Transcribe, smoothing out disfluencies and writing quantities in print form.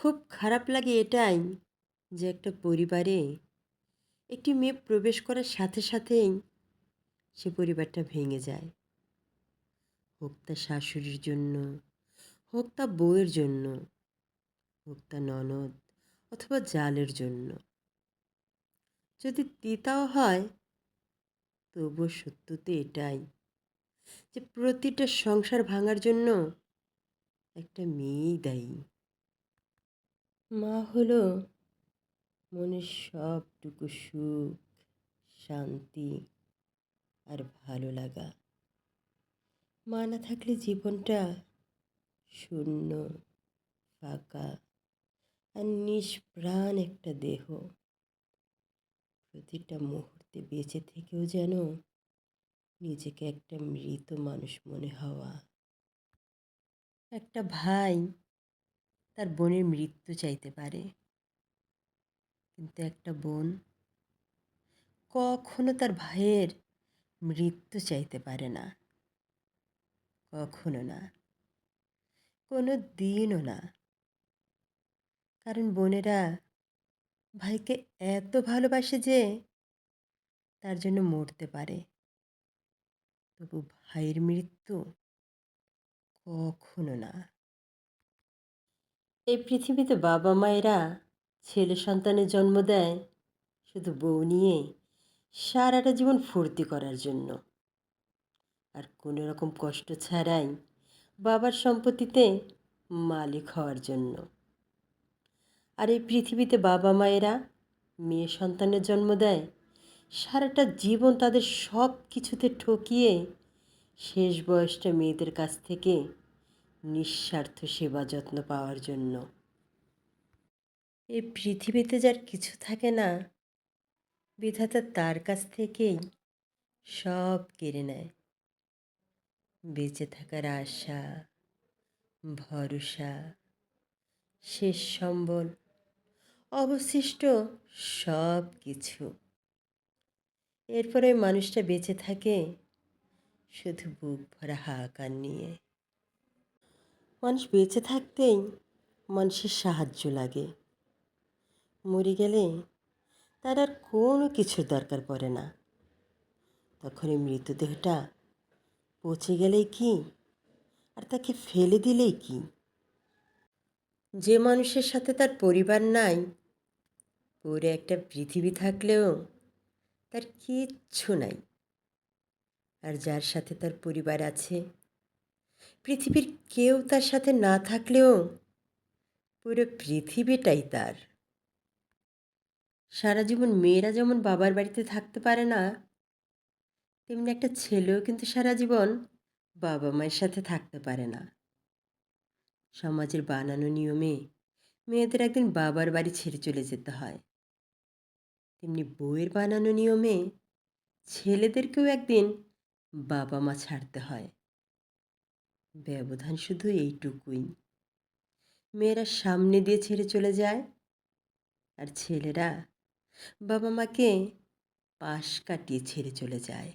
খুব খারাপ লাগে এটাই যে একটা পরিবারে একটি মেয়ে প্রবেশ করার সাথে সাথেই সে পরিবারটা ভেঙে যায়। হোক তা শাশুড়ির জন্য, হোক তা বউয়ের জন্য, হোক তা ননদ অথবা জালের জন্য। যদি তিতাও হয় তবুও সত্য তো এটাই যে প্রতিটা সংসার ভাঙার জন্য একটা মেয়েই দায়ী। মা হলো মনের সবটুকু সুখ, শান্তি আর ভালো লাগা। মা না থাকলে জীবনটা শূন্য, ফাঁকা আর নিষ্প্রাণ একটা দেহ। প্রতিটা মুহূর্তে বেঁচে থেকেও যেন নিজেকে একটা মৃত মানুষ মনে হওয়া। একটা ভাই তার বোনের মৃত্যু চাইতে পারে, কিন্তু একটা বোন কখনো তার ভাইয়ের মৃত্যু চাইতে পারে না। কখনো না, কোনো দিনও না। কারণ বোনেরা ভাইকে এত ভালোবাসে যে তার জন্য মরতে পারে, তবু ভাইয়ের মৃত্যু কখনো না। এই পৃথিবীতে বাবা মায়েরা ছেলে সন্তানের জন্ম দেয় শুধু বউ নিয়ে সারাটা জীবন ফুর্তি করার জন্য, আর কোনো রকম কষ্ট ছাড়াই বাবার সম্পত্তিতে মালিক হওয়ার জন্য। আর এই পৃথিবীতে বাবা মায়েরা মেয়ে সন্তানের জন্ম দেয় সারাটা জীবন তাদের সব কিছুতে ঠকিয়ে শেষ বয়সটা মেয়েদের কাছ থেকে নিঃস্বার্থ সেবা যত্ন পাওয়ার জন্য। এই পৃথিবীতে যার কিছু থাকে না, বিধাতা তার কাছ থেকেই সব কেড়ে নেয়। বেঁচে থাকার আশা, ভরসা, শেষ সম্বল, অবশিষ্ট সব কিছু। এরপরে ওই মানুষটা বেঁচে থাকে শুধু বুক ভরা হাহাকার নিয়ে। মানুষ বেঁচে থাকতেই মানুষের সাহায্য লাগে, মরে গেলে তার আর কোনো কিছুর দরকার পড়ে না। তখন এই মৃতদেহটা পচে গেলেই কি, আর তাকে ফেলে দিলেই কি। যে মানুষের সাথে তার পরিবার নাই, পুরো একটা পৃথিবী থাকলেও তার কিচ্ছু নাই। আর যার সাথে তার পরিবার আছে, পৃথিবীর কেউ তার সাথে না থাকলেও পুরো পৃথিবীটাই তার। সারা জীবন মেয়েরা যেমন বাবার বাড়িতে থাকতে পারে না, তেমনি একটা ছেলেও কিন্তু সারা জীবন বাবা মায়ের সাথে থাকতে পারে না। সমাজের বানানো নিয়মে মেয়েদের একদিন বাবার বাড়ি ছেড়ে চলে যেতে হয়, তেমনি বউয়ের বানানো নিয়মে ছেলেদেরকেও একদিন বাবা মা ছাড়তে হয়। ব্যবধান শুধু এইটুকুই, মেয়েরা সামনে দিয়ে ছেড়ে চলে যায়, আর ছেলেরা বাবা মাকে পাশ কাটিয়ে ছেড়ে চলে যায়।